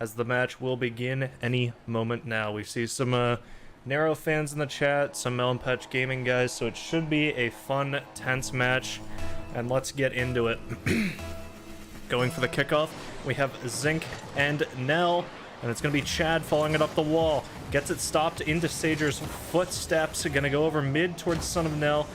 as the match will begin any moment now. We see some Nero fans in the chat, some Melon Patch Gaming guys, so it should be a fun, tense match, and let's get into it. Going for the kickoff, we have Zinc and Nell, and it's going to be Chad following it up the wall. Gets it stopped into Sager's footsteps, going to go over mid towards Son of Nell.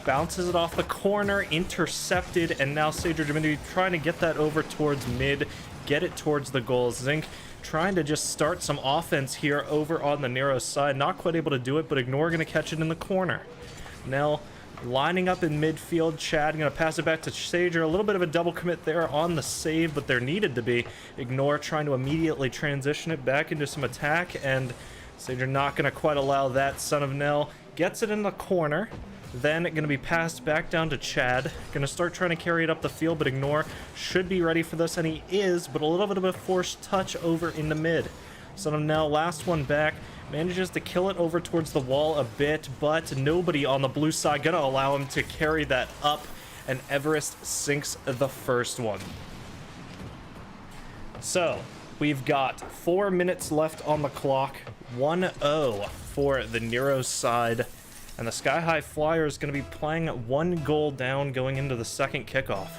Bounces it off the corner, intercepted, and now Sager going to be trying to get that over towards mid, get it towards the goal. Zinc trying to just start some offense here over on the Nero side. Not quite able to do it, but Ignore going to catch it in the corner. Nell lining up in midfield. Chad going to pass it back to Sager. A little bit of a double commit there on the save, but there needed to be. Ignore trying to immediately transition it back into some attack, and Sager not going to quite allow that. Son of Nell gets it in the corner. Then going to be passed back down to Chad. Going to start trying to carry it up the field, but Ignore should be ready for this, and he is, but a little bit of a forced touch over into mid. Son of Nell, last one back, manages to kill it over towards the wall a bit, but nobody on the blue side going to allow him to carry that up, and Everest sinks the first one. So, we've got 4 minutes left on the clock, 1-0 for the Nero side. And the Sky High Flyer is going to be playing 1 goal down going into the second kickoff.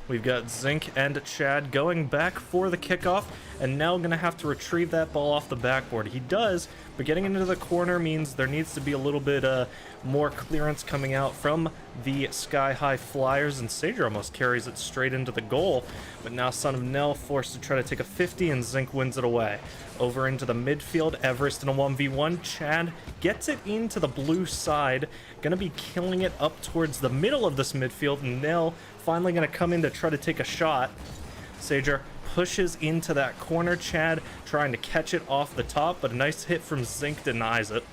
We've got Zinc and Chad going back for the kickoff, and now going to have to retrieve that ball off the backboard. He does, but getting into the corner means there needs to be a little bit more clearance coming out from the Sky High Flyers, and Sager almost carries it straight into the goal. But now Son of Nell forced to try to take a 50, and Zinc wins it away. Over into the midfield, Everest in a 1v1. Chad gets it into the blue side, gonna be killing it up towards the middle of this midfield, and Nell finally gonna come in to try to take a shot. Sager pushes into that corner. Chad trying to catch it off the top, but a nice hit from Zinc denies it.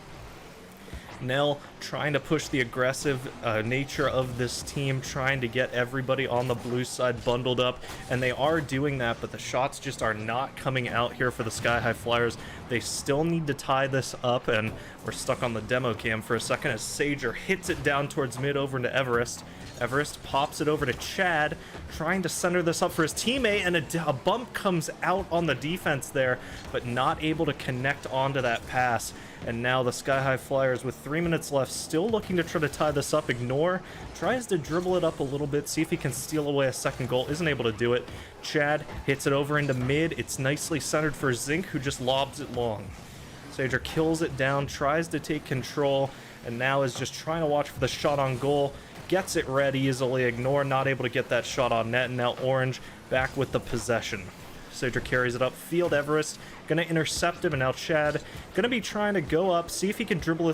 Nell trying to push the aggressive nature of this team, trying to get everybody on the blue side bundled up, and they are doing that, but the shots just are not coming out here for the Sky High Flyers. They still need to tie this up, and we're stuck on the demo cam for a second as Sager hits it down towards mid over into Everest. Everest pops it over to Chad, trying to center this up for his teammate, and a bump comes out on the defense there, but not able to connect onto that pass. And now the Sky High Flyers, with 3 minutes left, still looking to try to tie this up. Ignore tries to dribble it up a little bit, see if he can steal away a second goal. Isn't able to do it. Chad hits it over into mid. It's nicely centered for Zinc, who just lobs it long. Sager kills it down, tries to take control, and now is just trying to watch for the shot on goal. Gets it red easily. Ignore not able to get that shot on net, and now Orange back with the possession. Sager carries it up field. Everest gonna intercept him, and now Chad gonna be trying to go up, see if he can dribble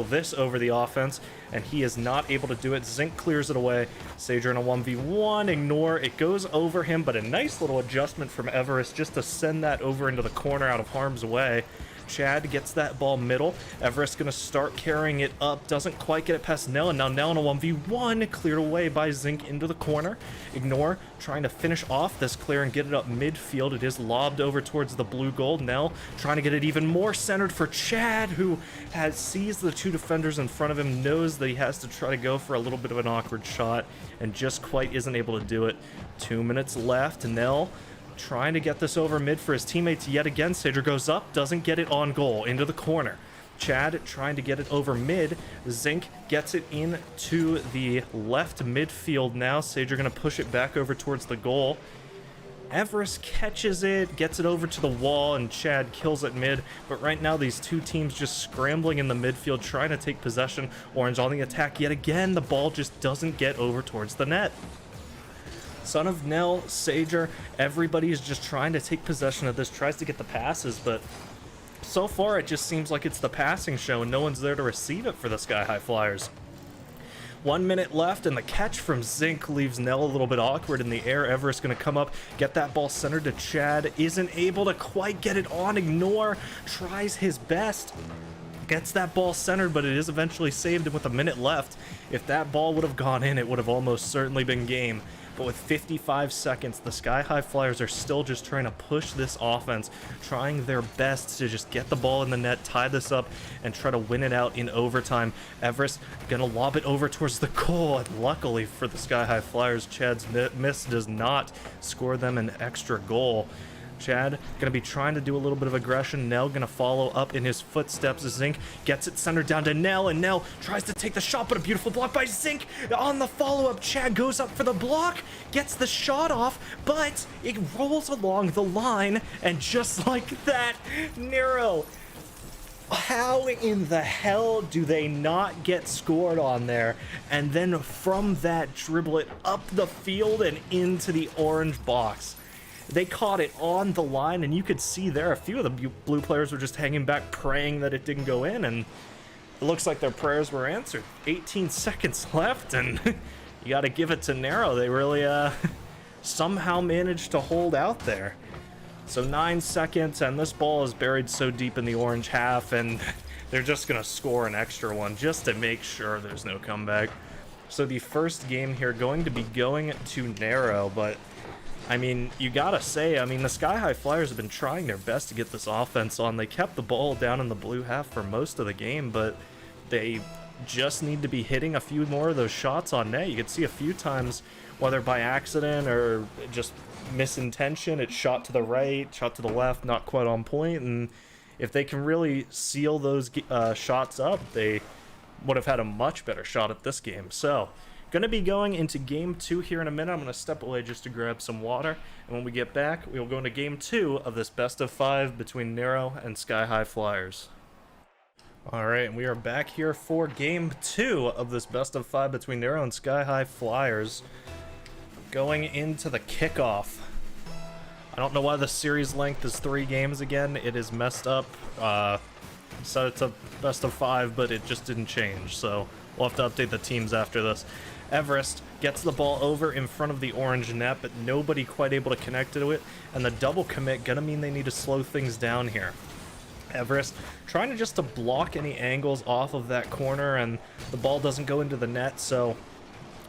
this over the offense, and he is not able to do it. Zinc clears it away. Sager in a 1v1. Ignore, it goes over him, but a nice little adjustment from Everest just to send that over into the corner out of harm's way. Chad gets that ball middle. Everest gonna start carrying it up. Doesn't quite get it past Nell, and now Nell in a 1v1. Cleared away by Zinc into the corner. Ignore trying to finish off this clear and get it up midfield. It is lobbed over towards the blue goal. Nell trying to get it even more centered for Chad, who has sees the 2 defenders in front of him, knows that he has to try to go for a little bit of an awkward shot, and just quite isn't able to do it. 2 minutes left. Nell trying to get this over mid for his teammates yet again. Sager goes up, doesn't get it on goal, into the corner. Chad trying to get it over mid. Zinc gets it into the left midfield now. Sager gonna push it back over towards the goal. Everest catches it, gets it over to the wall, and Chad kills it mid. But right now these two teams just scrambling in the midfield, trying to take possession. Orange on the attack yet again. The ball just doesn't get over towards the net. Son of Nell, Sager, everybody is just trying to take possession of this, tries to get the passes, but so far it just seems like it's the passing show and no one's there to receive it for the Sky High Flyers. 1 minute left, and the catch from Zinc leaves Nell a little bit awkward in the air. Everest going to come up, get that ball centered to Chad, isn't able to quite get it on. Ignore tries his best, gets that ball centered, but it is eventually saved, and with a minute left, if that ball would have gone in, it would have almost certainly been game. But with 55 seconds, the Sky High Flyers are still just trying to push this offense, trying their best to just get the ball in the net, tie this up, and try to win it out in overtime. Everest gonna lob it over towards the goal, and luckily for the Sky High Flyers, Chad's miss does not score them an extra goal. Chad gonna be trying to do a little bit of aggression. Nell gonna follow up in his footsteps. Zinc gets it centered down to Nell, and Nell tries to take the shot, but a beautiful block by Zinc on the follow-up. Chad goes up for the block, gets the shot off, but it rolls along the line, and just like that, Nero. How in the hell do they not get scored on there? And then from that, dribble it up the field and into the orange box. They caught it on the line, and you could see there a few of the blue players were just hanging back, praying that it didn't go in, and it looks like their prayers were answered. 18 seconds left, and you got to give it to Nero. They really somehow managed to hold out there. So 9 seconds, and this ball is buried so deep in the orange half, and they're just going to score an extra one just to make sure there's no comeback. So the first game here going to be going to Nero, but I mean, you gotta say, I mean, the Sky High Flyers have been trying their best to get this offense on. They kept the ball down in the blue half for most of the game, but they just need to be hitting a few more of those shots on net. You could see a few times, whether by accident or just misintention, it's shot to the right, shot to the left, not quite on point, and if they can really seal those shots up, they would have had a much better shot at this game. So, going to be going into Game 2 here in a minute. I'm going to step away just to grab some water, and when we get back, we'll go into Game 2 of this best of 5 between Nero and Sky High Flyers. Alright, and we are back here for Game 2 of this best of 5 between Nero and Sky High Flyers. Going into the kickoff. I don't know why the series length is 3 games again. It is messed up. So it's a best of 5, but it just didn't change, so we'll have to update the teams after this. Everest gets the ball over in front of the orange net, but nobody quite able to connect to it, and the double commit gonna mean they need to slow things down here. Everest trying to just to block any angles off of that corner, and the ball doesn't go into the net, so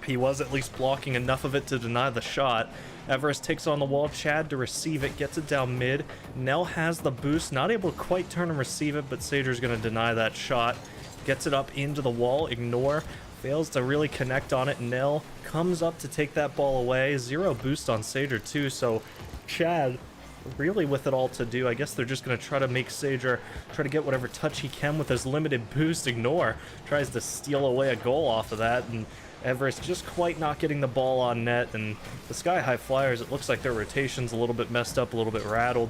he was at least blocking enough of it to deny the shot. Everest takes on the wall, Chad to receive it, gets it down mid. Nell has the boost, not able to quite turn and receive it, but Sager's gonna deny that shot. Gets it up into the wall, ignore, fails to really connect on it. Nell comes up to take that ball away. 0 boost on Sager too, so Chad really with it all to do. I guess they're just going to try to make Sager try to get whatever touch he can with his limited boost. Ignore tries to steal away a goal off of that, and Everest just quite not getting the ball on net. And the Sky High Flyers, it looks like their rotation's a little bit messed up, a little bit rattled.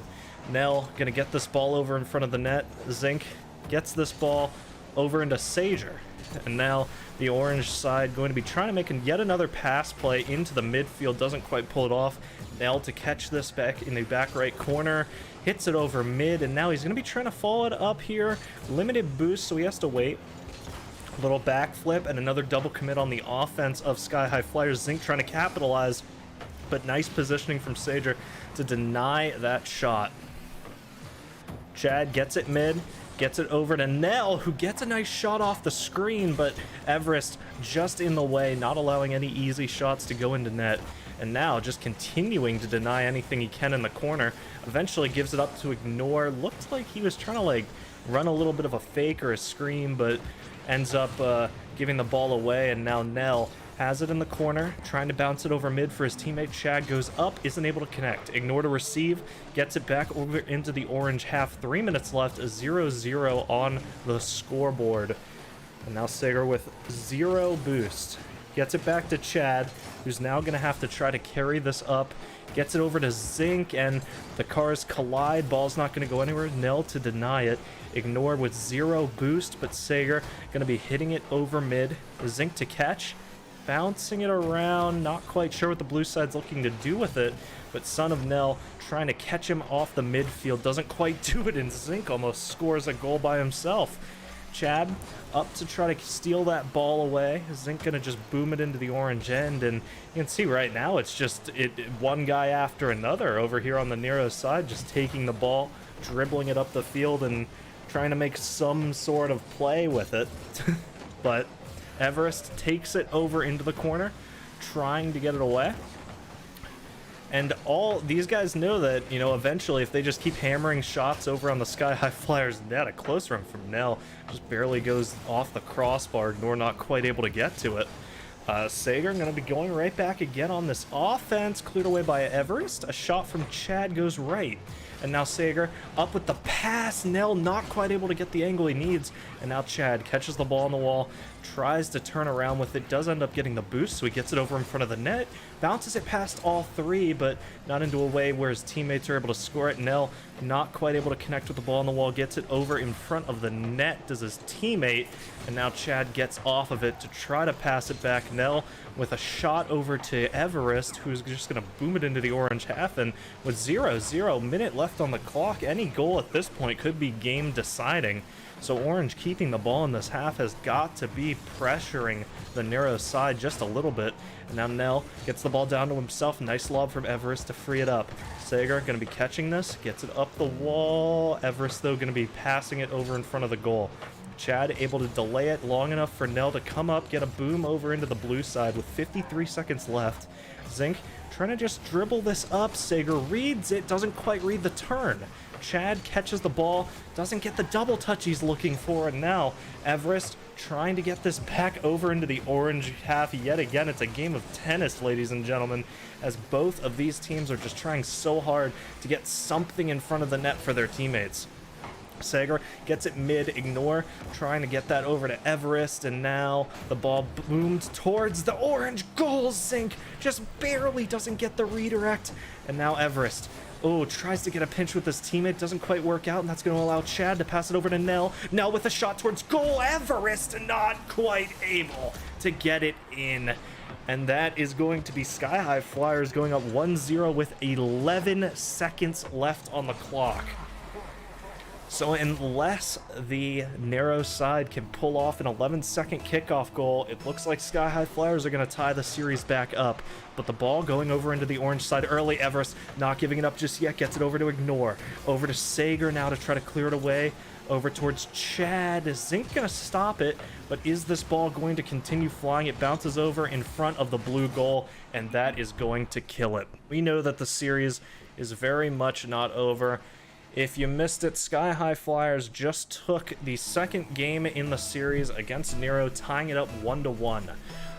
Nell gonna get this ball over in front of the net. Zinc gets this ball over into Sager, and now the orange side going to be trying to make yet another pass play into the midfield. Doesn't quite pull it off. Nell to catch this back in the back right corner, hits it over mid, and now he's going to be trying to follow it up here. Limited boost, so he has to wait. Little backflip and another double commit on the offense of Sky High Flyers. Zinc trying to capitalize, but nice positioning from Sager to deny that shot. Chad gets it mid, gets it over to Nell, who gets a nice shot off the screen, but Everest just in the way, not allowing any easy shots to go into net. And now just continuing to deny anything he can in the corner. Eventually gives it up to Ignore. Looked like he was trying to like run a little bit of a fake or a screen, but ends up giving the ball away. And now Nell has it in the corner, trying to bounce it over mid for his teammate. Chad goes up, isn't able to connect. Ignore to receive, gets it back over into the orange half. 3 minutes left, a 0-0 on the scoreboard. And now Sager with 0 boost. Gets it back to Chad, who's now going to have to try to carry this up. Gets it over to Zinc, and the cars collide. Ball's not going to go anywhere. Nell to deny it. Ignore with 0 boost, but Sager going to be hitting it over mid. Zinc to catch. Bouncing it around, not quite sure what the blue side's looking to do with it, but Son of Nell trying to catch him off the midfield, doesn't quite do it, and Zinc almost scores a goal by himself. Chad up to try to steal that ball away. Zinc gonna just boom it into the orange end, and you can see right now it's just one guy after another over here on the Nero side, just taking the ball, dribbling it up the field, and trying to make some sort of play with it. But Everest takes it over into the corner, trying to get it away. And all these guys know that, you know, eventually if they just keep hammering shots over on the Sky High Flyers net, a close run from Nell just barely goes off the crossbar, nor not quite able to get to it. Sager going to be going right back again on this offense, cleared away by Everest. A shot from Chad goes right. And now Sager up with the pass. Nell not quite able to get the angle he needs. And now Chad catches the ball on the wall, tries to turn around with it, does end up getting the boost, so he gets it over in front of the net, bounces it past all three, but not into a way where his teammates are able to score it. Nell not quite able to connect with the ball on the wall, gets it over in front of the net, does his teammate, and now Chad gets off of it to try to pass it back. Nell with a shot over to Everest, who's just going to boom it into the orange half, and with 0-0 minute left on the clock, any goal at this point could be game deciding. So Orange keeping the ball in this half has got to be pressuring the Nero side just a little bit. And now Nell gets the ball down to himself. Nice lob from Everest to free it up. Sager going to be catching this, gets it up the wall. Everest, though, going to be passing it over in front of the goal. Chad able to delay it long enough for Nell to come up, get a boom over into the blue side with 53 seconds left. Zink trying to just dribble this up. Sager reads it, doesn't quite read the turn. Chad catches the ball, doesn't get the double touch he's looking for, and now Everest trying to get this back over into the orange half yet again. It's a game of tennis, ladies and gentlemen, as both of these teams are just trying so hard to get something in front of the net for their teammates. Sager gets it mid, Ignore, trying to get that over to Everest, and now the ball boomed towards the orange goal. Zink just barely doesn't get the redirect, and now Everest, tries to get a pinch with his teammate, doesn't quite work out, and that's going to allow Chad to pass it over to Nell. Nell with a shot towards goal, Everest not quite able to get it in. And that is going to be Sky High Flyers going up 1-0 with 11 seconds left on the clock. So unless the Nero side can pull off an 11-second kickoff goal, it looks like Sky High Flyers are going to tie the series back up. But the ball going over into the orange side early. Everest not giving it up just yet, gets it over to Ignore. Over to Sager now to try to clear it away. Over towards Chad. Is Zink going to stop it? But is this ball going to continue flying? It bounces over in front of the blue goal, and that is going to kill it. We know that the series is very much not over. If you missed it, Sky High Flyers just took the second game in the series against Nero, tying it up 1-1.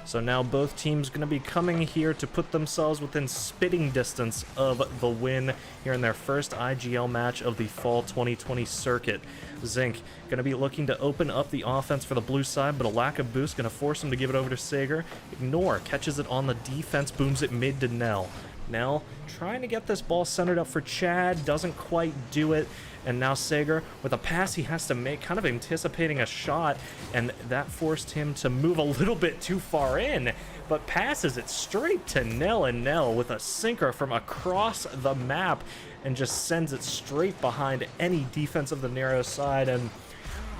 So now both teams going to be coming here to put themselves within spitting distance of the win here in their first IGL match of the fall 2020 circuit. Zink going to be looking to open up the offense for the blue side, but a lack of boost going to force him to give it over to Sager. Ignore catches it on the defense, booms it mid to Nell. Nell trying to get this ball centered up for Chad, doesn't quite do it, and now Sager with a pass he has to make, kind of anticipating a shot, and that forced him to move a little bit too far in, but passes it straight to Nell, and Nell with a sinker from across the map and just sends it straight behind any defense of the Nero side. And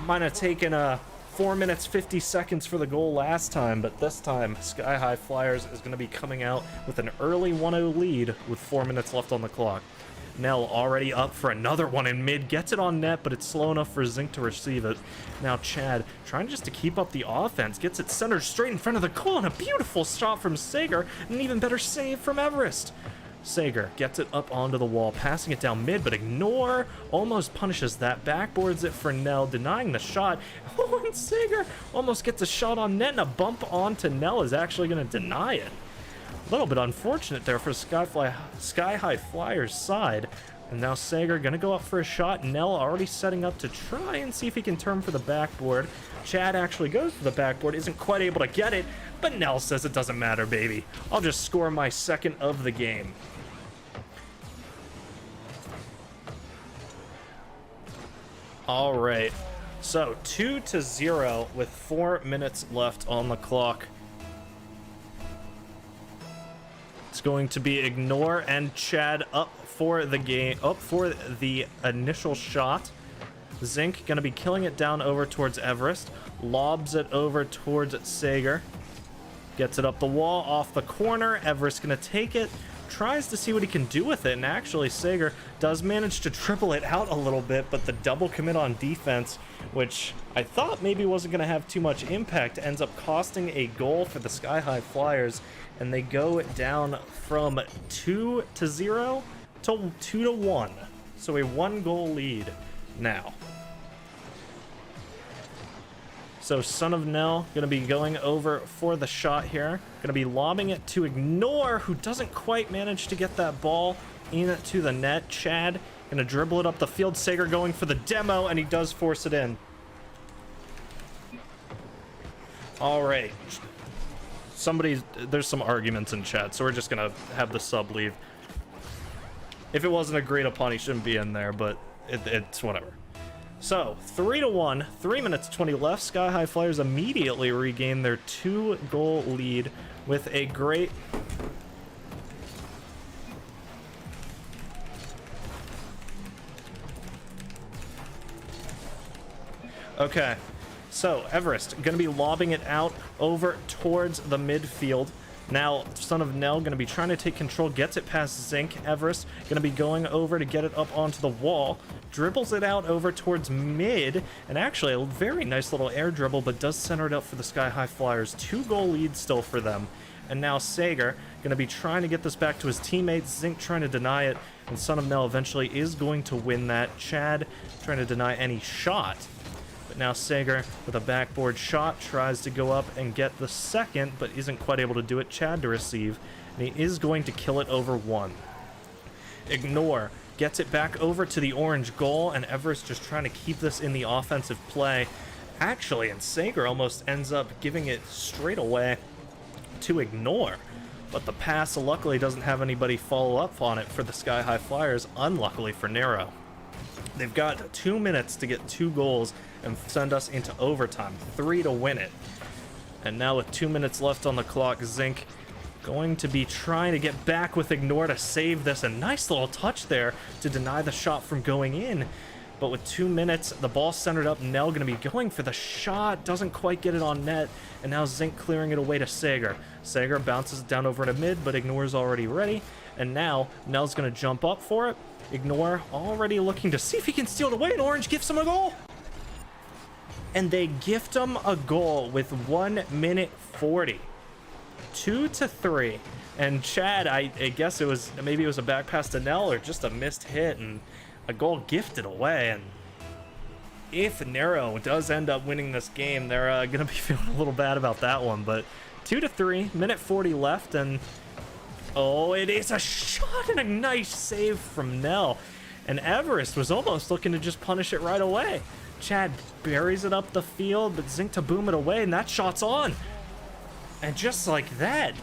might have taken a 4 minutes 50 seconds for the goal last time, but this time Sky High Flyers is going to be coming out with an early 1-0 lead with 4 minutes left on the clock. Nell already up for another one in mid, gets it on net, but it's slow enough for Zink to receive it. Now Chad trying just to keep up the offense, gets it centered straight in front of the goal, and a beautiful shot from Sager, and an even better save from Everest. Sager gets it up onto the wall, passing it down mid, but Ignore almost punishes that, backboards it for Nell, denying the shot. Oh, and Sager almost gets a shot on net, and a bump onto Nell is actually going to deny it. A little bit unfortunate there for Sky High Flyers side. And now Sager going to go up for a shot. Nell already setting up to try and see if he can turn for the backboard. Chad actually goes for the backboard, isn't quite able to get it, but Nell says it doesn't matter, baby. I'll just score my second of the game. All right, so 2-0 with 4 minutes left on the clock. It's going to be Ignore and Chad up for the game, up for the initial shot. Zink gonna be killing it down over towards Everest, lobs it over towards Sager, gets it up the wall off the corner. Everest gonna take it, tries to see what he can do with it, and actually Sager does manage to triple it out a little bit, but the double commit on defense, which I thought maybe wasn't going to have too much impact, ends up costing a goal for the Sky High Flyers, and they go down from 2-0 to 2-1, so a 1-goal lead now. So Son of Nell going to be going over for the shot here. Going to be lobbing it to Ignore, who doesn't quite manage to get that ball into the net. Chad going to dribble it up the field. Sager going for the demo, and he does force it in. All right. There's some arguments in chat, so we're just going to have the sub leave. If it wasn't agreed upon, he shouldn't be in there, but it's whatever. So, 3-1, 3 minutes 20 left. Sky High Flyers immediately regain their 2-goal lead with a great... Okay, so Everest going to be lobbing it out over towards the midfield. Now, Son of Nell going to be trying to take control, gets it past Zinc. Everest going to be going over to get it up onto the wall, dribbles it out over towards mid, and actually a very nice little air dribble, but does center it up for the Sky High Flyers. 2-goal lead still for them. And now Sager going to be trying to get this back to his teammates. Zinc trying to deny it, and Son of Nell eventually is going to win that. Chad trying to deny any shot. But now Sager, with a backboard shot, tries to go up and get the second, but isn't quite able to do it. Chad to receive, and he is going to kill it over one. Ignore gets it back over to the orange goal, and Everest just trying to keep this in the offensive play. Actually, and Sager almost ends up giving it straight away to Ignore. But the pass luckily doesn't have anybody follow up on it for the Sky High Flyers, unluckily for Nero. They've got 2 minutes to get 2 goals and send us into overtime, 3 to win it. And now with 2 minutes left on the clock, Zinc going to be trying to get back with Ignore to save this. A nice little touch there to deny the shot from going in. But with 2 minutes, the ball centered up. Nell going to be going for the shot, doesn't quite get it on net. And now Zinc clearing it away to Sager. Sager bounces it down over to mid, but Ignore's already ready. And now Nell's going to jump up for it. Ignore already looking to see if he can steal it away, and Orange gifts him a goal. And they gift him a goal with 1 minute 40. 2-3. And Chad, I guess maybe it was a back pass to Nell or just a missed hit and a goal gifted away. And if Nero does end up winning this game, they're going to be feeling a little bad about that one. But 2-3, minute 40 left, and oh, it is a shot and a nice save from Nell. And Everest was almost looking to just punish it right away. Chad buries it up the field, but Zinc to boom it away, and that shot's on. And just like that,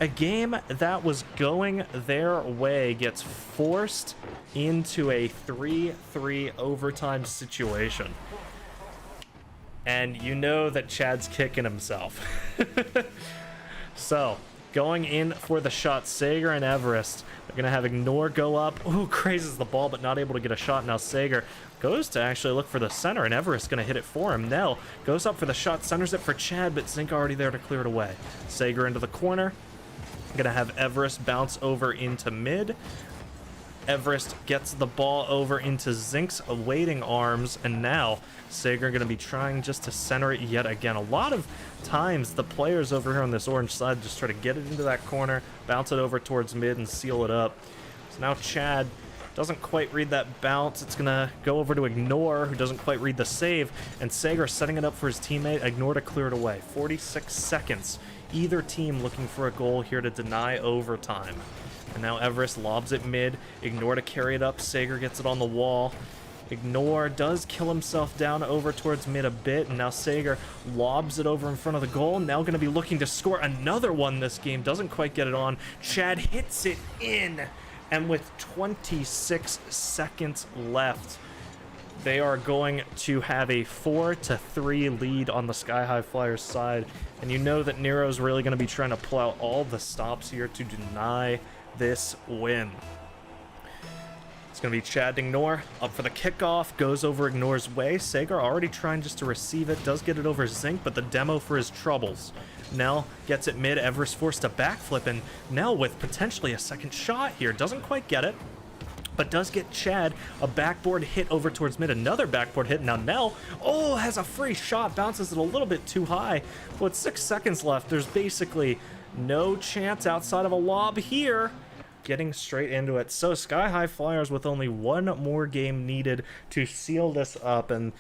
a game that was going their way gets forced into a 3-3 overtime situation. And you know that Chad's kicking himself. So, going in for the shot, Sager and Everest. They're going to have Ignore go up. Ooh, grazes the ball, but not able to get a shot. Now Sager goes to actually look for the center, and Everest going to hit it for him. Nell goes up for the shot, centers it for Chad, but Zinc already there to clear it away. Sager into the corner. Going to have Everest bounce over into mid. Everest gets the ball over into Zinc's awaiting arms, and now Sager going to be trying just to center it yet again. A lot of times the players over here on this orange side just try to get it into that corner, bounce it over towards mid, and seal it up. So now Chad doesn't quite read that bounce. It's going to go over to Ignore, who doesn't quite read the save, and Sager setting it up for his teammate, Ignore to clear it away. 46 seconds. Either team looking for a goal here to deny overtime. And now Everest lobs it mid. Ignore to carry it up. Sager gets it on the wall. Ignore does kill himself down over towards mid a bit. And now Sager lobs it over in front of the goal. Now going to be looking to score another one this game. Doesn't quite get it on. Chad hits it in. And with 26 seconds left, they are going to have a 4-3 lead on the Sky High Flyers side. And you know that Nero's really going to be trying to pull out all the stops here to deny this win. It's going to be Chad Ignore up for the kickoff, goes over Ignore's way. Sager already trying just to receive it, does get it over Zinc, but the demo for his troubles. Nell gets it mid, Everest forced to backflip, and Nell with potentially a second shot here. Doesn't quite get it, but does get Chad a backboard hit over towards mid. Another backboard hit. Now Nell, has a free shot, bounces it a little bit too high. With 6 seconds left, there's basically no chance outside of a lob here. Getting straight into it. So Sky High Flyers with only one more game needed to seal this up, and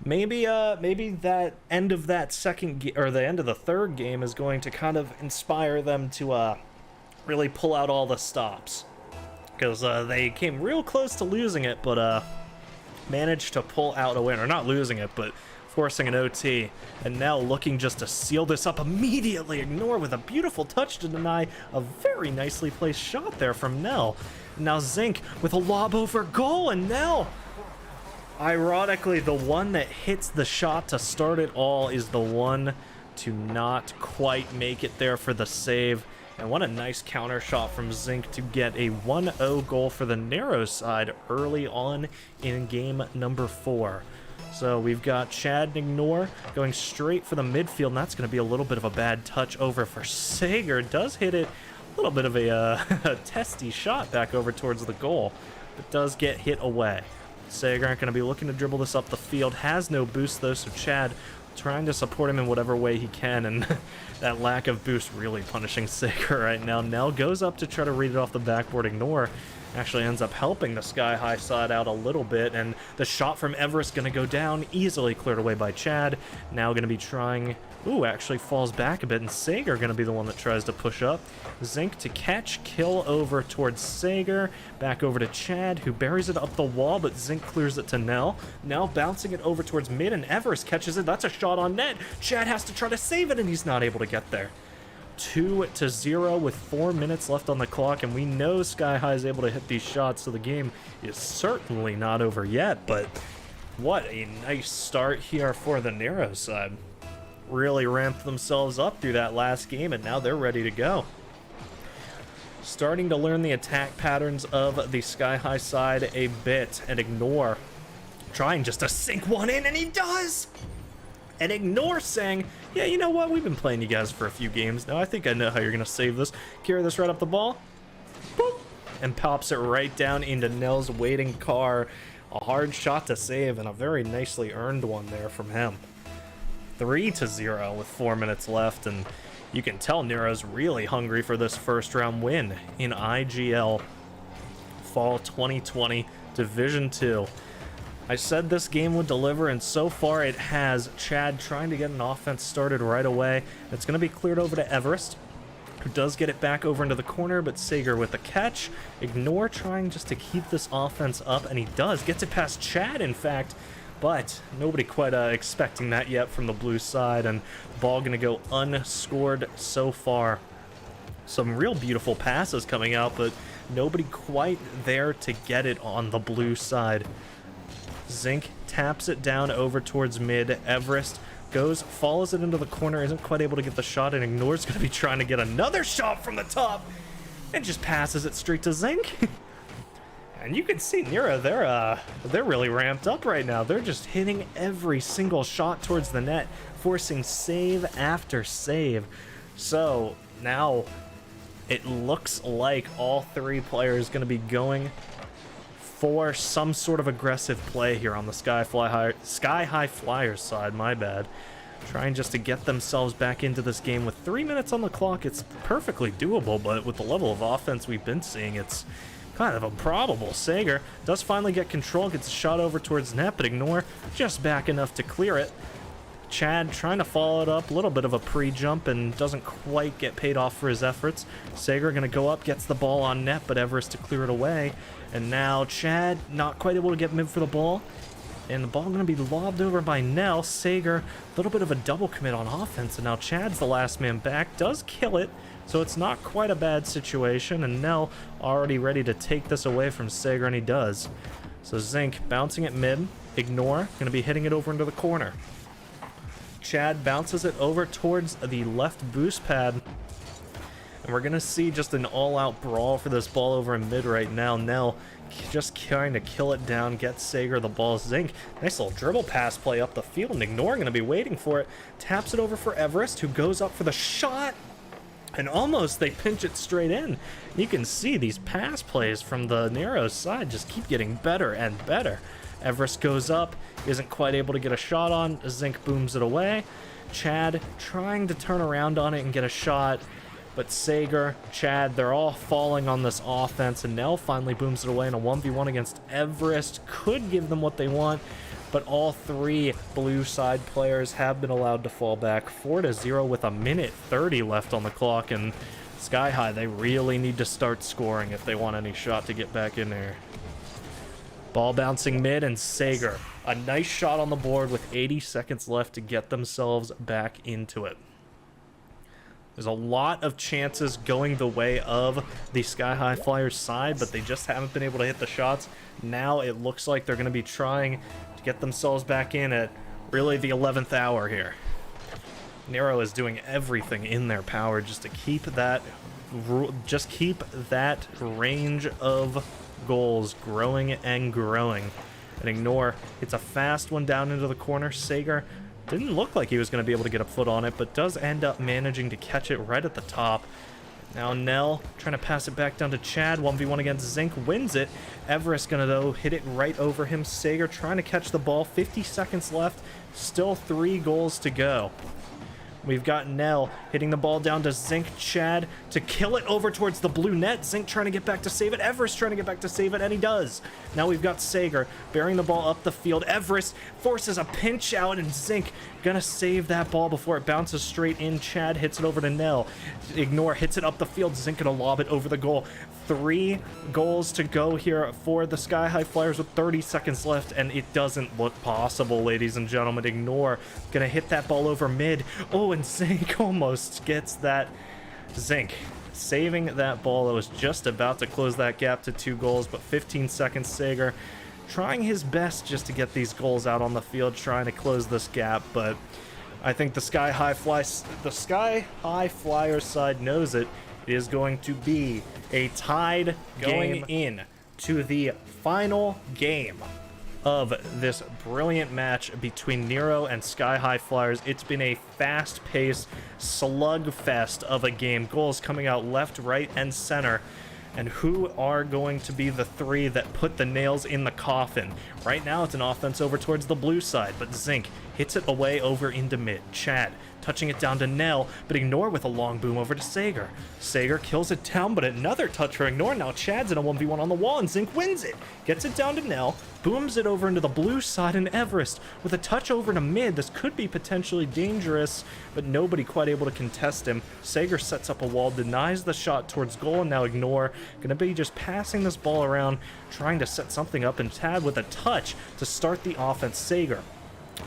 Maybe that end of that or the end of the third game is going to kind of inspire them to really pull out all the stops, because they came real close to losing it, but managed to pull out a win, or not losing it, but forcing an OT, and now looking just to seal this up immediately. Ignore with a beautiful touch to deny a very nicely placed shot there from Nell. Now Zinc with a lob over goal, and Nell, ironically, the one that hits the shot to start it all is the one to not quite make it there for the save. And what a nice counter shot from Zinc to get a 1-0 goal for the Nero side early on in game number 4. So we've got Chad and Ignore going straight for the midfield, and that's going to be a little bit of a bad touch over for Sager. Does hit it, a little bit of a testy shot back over towards the goal, but does get hit away. Sager aren't going to be looking to dribble this up the field, has no boost though, so Chad trying to support him in whatever way he can, and that lack of boost really punishing Sager right now. Nell goes up to try to read it off the backboard. Ignore actually ends up helping the Sky High side out a little bit, and the shot from Everest going to go down, easily cleared away by Chad. Now going to be trying, ooh, actually falls back a bit, and Sager going to be the one that tries to push up. Zinc to catch, kill over towards Sager, back over to Chad, who buries it up the wall, but Zinc clears it to Nell. Now bouncing it over towards mid, and Everest catches it. That's a shot on net. Chad has to try to save it, and he's not able to get there. 2-0 with 4 minutes left on the clock, and we know Sky High is able to hit these shots, so the game is certainly not over yet. But what a nice start here for the Nero side. Really ramped themselves up through that last game, and now they're ready to go. Starting to learn the attack patterns of the Sky High side a bit, and Ignore trying just to sink one in, and he does! And Ignore saying, yeah, you know what, we've been playing you guys for a few games now, I think I know how you're gonna save this. Carry this right up the ball, boop, and pops it right down into Nell's waiting car. A hard shot to save, and a very nicely earned one there from him. 3-0 with 4 minutes left, and you can tell Nero's really hungry for this first round win in IGL Fall 2020 Division 2. I said this game would deliver, and so far it has. Chad trying to get an offense started right away. It's going to be cleared over to Everest, who does get it back over into the corner, but Sager with the catch. Ignore trying just to keep this offense up, and he does. Gets it past Chad, in fact, but nobody quite expecting that yet from the blue side, and the ball going to go unscored so far. Some real beautiful passes coming out, but nobody quite there to get it on the blue side. Zinc taps it down over towards mid. Everest goes, follows it into the corner, isn't quite able to get the shot, and Ignore's going to be trying to get another shot from the top, and just passes it straight to Zinc. And you can see Nero, they're really ramped up right now. They're just hitting every single shot towards the net, forcing save after save. So now it looks like all 3 players going to be going for some sort of aggressive play here on the Sky High Flyers side, my bad. Trying just to get themselves back into this game. With 3 minutes on the clock, it's perfectly doable, but with the level of offense we've been seeing, it's kind of improbable. Sager does finally get control, gets a shot over towards net, but Ignore just back enough to clear it. Chad trying to follow it up, a little bit of a pre-jump, and doesn't quite get paid off for his efforts. Sager going to go up, gets the ball on net, but Everest to clear it away. And now Chad not quite able to get mid for the ball, and the ball going to be lobbed over by Nell. Sager, a little bit of a double commit on offense, and now Chad's the last man back, does kill it, so it's not quite a bad situation, and Nell already ready to take this away from Sager, and he does. So Zinc bouncing it mid, Ignore going to be hitting it over into the corner. Chad bounces it over towards the left boost pad, and we're going to see just an all-out brawl for this ball over in mid right now. Nell just trying to kill it down, get Sager the ball. Zinc, nice little dribble pass play up the field, and Ignore going to be waiting for it. Taps it over for Everest, who goes up for the shot, and almost they pinch it straight in. You can see these pass plays from the Nero side just keep getting better and better. Everest goes up, isn't quite able to get a shot on. Zinc booms it away. Chad trying to turn around on it and get a shot, but Sager, Chad, they're all falling on this offense, and Nell finally booms it away in a 1v1 against Everest. Could give them what they want, but all three blue side players have been allowed to fall back 4-0 with a minute 30 left on the clock, and Sky High, they really need to start scoring if they want any shot to get back in there. Ball bouncing mid, and Sager, a nice shot on the board with 80 seconds left to get themselves back into it. There's a lot of chances going the way of the Sky High Flyers side, but they just haven't been able to hit the shots. Now it looks like they're going to be trying to get themselves back in at really the 11th hour here. Nero is doing everything in their power just to keep that range of goals growing and growing. And Ignore, it's a fast one down into the corner. Sager didn't look like he was going to be able to get a foot on it, but does end up managing to catch it right at the top. Now Nell trying to pass it back down to Chad. 1v1 against Zinc, wins it. Everest gonna though hit it right over him. Sager trying to catch the ball. 50 seconds left. Still 3 goals to go. We've got Nell hitting the ball down to Zinc. Chad to kill it over towards the blue net. Zinc trying to get back to save it. Everest trying to get back to save it, and he does. Now we've got Sager bearing the ball up the field. Everest forces a pinch out, and Zinc gonna save that ball before it bounces straight in. Chad hits it over to Nell. Ignore hits it up the field. Zinc gonna lob it over the goal. 3 goals to go here for the Sky High Flyers with 30 seconds left, and it doesn't look possible, ladies and gentlemen. Ignore gonna hit that ball over mid. Oh, and Zinc almost gets that. Zinc saving that ball that was just about to close that gap to 2 goals, but 15 seconds. Sager trying his best just to get these goals out on the field, trying to close this gap, but I think the Sky High Flyers side knows it. It is going to be a tied game in to the final game of this brilliant match between Nero and Sky High Flyers. It's been a fast-paced slugfest of a game. Goals coming out left, right, and center. And who are going to be the 3 that put the nails in the coffin? Right now, it's an offense over towards the blue side, but Zinc hits it away over into mid. Chad touching it down to Nell, but Ignore with a long boom over to Sager. Sager kills it down, but another touch for Ignore. Now Chad's in a 1v1 on the wall, and Zinc wins it. Gets it down to Nell, booms it over into the blue side, and Everest with a touch over to mid. This could be potentially dangerous, but nobody quite able to contest him. Sager sets up a wall, denies the shot towards goal, and now Ignore gonna be just passing this ball around, trying to set something up, and Chad with a touch to start the offense. Sager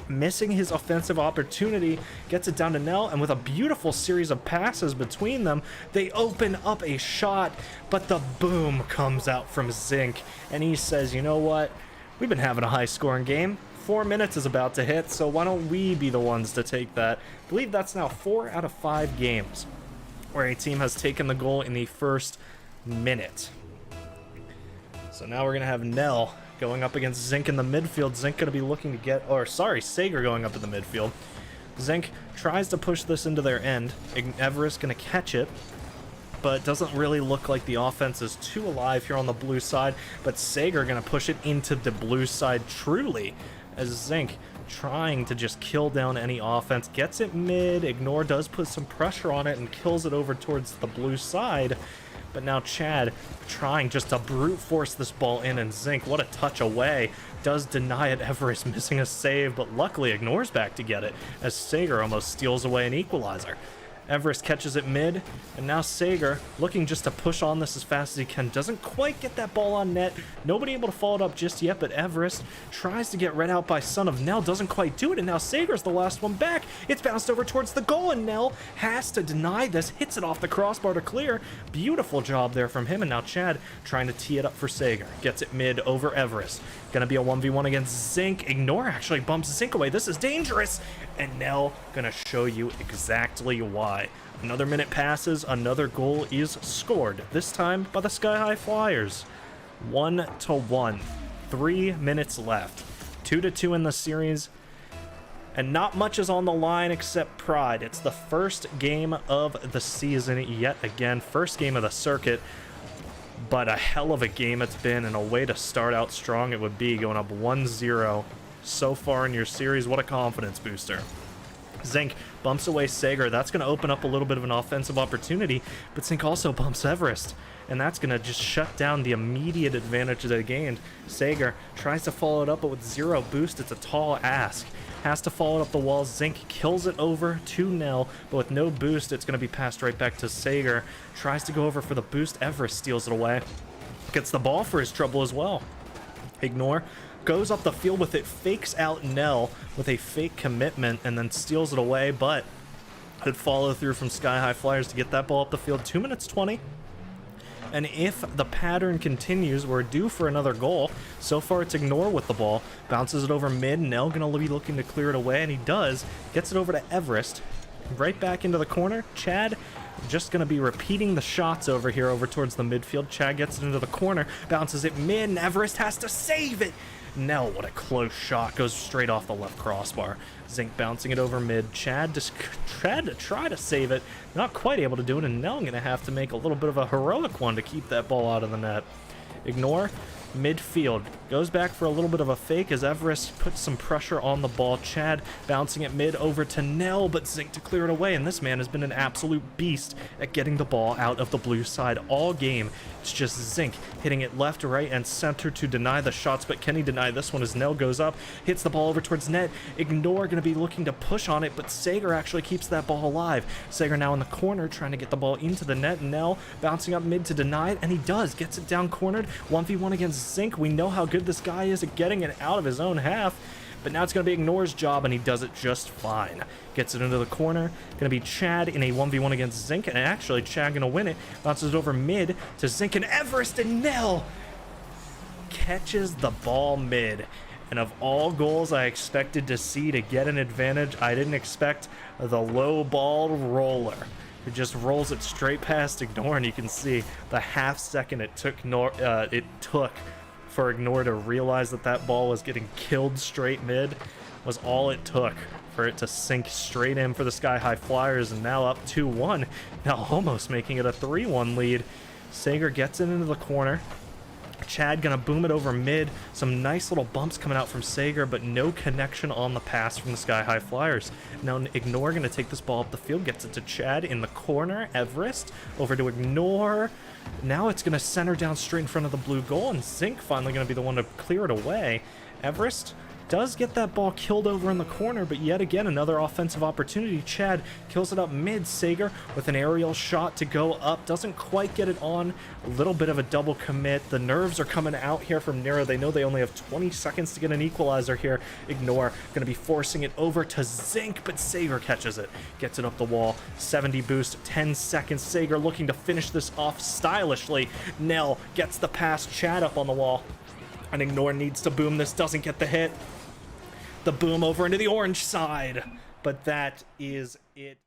missing his offensive opportunity, gets it down to Nell, and with a beautiful series of passes between them, they open up a shot, but the boom comes out from Zinc, and he says, you know what, we've been having a high-scoring game. 4 minutes is about to hit, so why don't we be the ones to take that? I believe that's now 4 out of 5 games where a team has taken the goal in the first minute. So now we're gonna have Nell going up against Zinc in the midfield. Zinc going to be looking to get, or sorry, Sager going up in the midfield. Zinc tries to push this into their end. Everest going to catch it, but it doesn't really look like the offense is too alive here on the blue side. But Sager going to push it into the blue side truly, as Zinc trying to just kill down any offense. Gets it mid. Ignore does put some pressure on it and kills it over towards the blue side. But now Chad trying just to brute force this ball in, and Zinc, what a touch away, does deny it. Everest missing a save, but luckily Ignores back to get it, as Sager almost steals away an equalizer. Everest catches it mid, and now Sager looking just to push on this as fast as he can. Doesn't quite get that ball on net. Nobody able to follow it up just yet, but Everest tries to get read out by Son of Nell. Doesn't quite do it, and now Sager's the last one back. It's bounced over towards the goal, and Nell has to deny this. Hits it off the crossbar to clear. Beautiful job there from him, and now Chad trying to tee it up for Sager. Gets it mid over Everest. Gonna be a 1v1 against Zinc. Ignore actually bumps Zinc away. This is dangerous, and Nell gonna show you exactly why. Another minute passes, another goal is scored, this time by the Sky High Flyers. 1-1, 3 minutes left, 2-2 in the series, and not much is on the line except pride. It's the first game of the season yet again, first game of the circuit, but a hell of a game it's been, and a way to start out strong it would be, going up 1-0 so far in your series. What a confidence booster. Zinc bumps away Sager. That's going to open up a little bit of an offensive opportunity, but Zinc also bumps Everest. and that's going to just shut down the immediate advantage they gained. Sager tries to follow it up, but with 0 boost, it's a tall ask. Has to follow it up the wall. Zinc kills it over to Nell, but with no boost, it's going to be passed right back to Sager. Tries to go over for the boost. Everest steals it away. Gets the ball for his trouble as well. Ignore goes up the field with it, fakes out Nell with a fake commitment, and then steals it away, but could follow through from Sky High Flyers to get that ball up the field. 2 minutes 20. And if the pattern continues, we're due for another goal. So far, it's Ignore with the ball. Bounces it over mid. Nell going to be looking to clear it away, and he does. Gets it over to Everest. Right back into the corner. Chad just going to be repeating the shots over here, over towards the midfield. Chad gets it into the corner. Bounces it mid, and Everest has to save it. Nell, what a close shot. Goes straight off the left crossbar. Zinc bouncing it over mid. Chad just tried to try to save it. Not quite able to do it, and Nell going to have to make a little bit of a heroic one to keep that ball out of the net. Ignore midfield. Goes back for a little bit of a fake as Everest puts some pressure on the ball. Chad bouncing it mid over to Nell, but Zinc to clear it away, and this man has been an absolute beast at getting the ball out of the blue side all game. It's just Zinc hitting it left, right, and center to deny the shots, but can he deny this one as Nell goes up, hits the ball over towards net. Ignore going to be looking to push on it, but Sager actually keeps that ball alive. Sager now in the corner trying to get the ball into the net. Nell bouncing up mid to deny it, and he does. Gets it down cornered. 1v1 against Zinc. We know how good this guy is at getting it out of his own half, but now it's going to be Ignore's job, and he does it just fine. Gets it into the corner. Going to be Chad in a 1v1 against Zinc, and actually Chad going to win it. Bounces it over mid to Zinc, and Everest, and Nell catches the ball mid. And of all goals I expected to see to get an advantage, I didn't expect the low ball roller. It just rolls it straight past Ignore, and you can see the half second it took for Ignore to realize that that ball was getting killed straight mid was all it took for it to sink straight in for the Sky High Flyers, and now up 2-1, now almost making it a 3-1 lead. Sager gets it into the corner. Chad gonna boom it over mid. Some nice little bumps coming out from Sager, but no connection on the pass from the Sky High Flyers. Now Ignore gonna take this ball up the field, gets it to Chad in the corner. Everest over to Ignore. Now it's gonna center down straight in front of the blue goal, and Zinc finally gonna be the one to clear it away. Everest does get that ball killed over in the corner, but yet again another offensive opportunity. Chad kills it up mid. Sager with an aerial shot to go up, doesn't quite get it on. A little bit of a double commit. The nerves are coming out here from Nero. They know they only have 20 seconds to get an equalizer here. Ignore gonna be forcing it over to Zinc, but Sager catches it, gets it up the wall. 70 boost, 10 seconds. Sager looking to finish this off stylishly. Nell gets the pass. Chad up on the wall, and Ignore needs to boom this, doesn't get the hit. The boom over into the orange side, but that is it.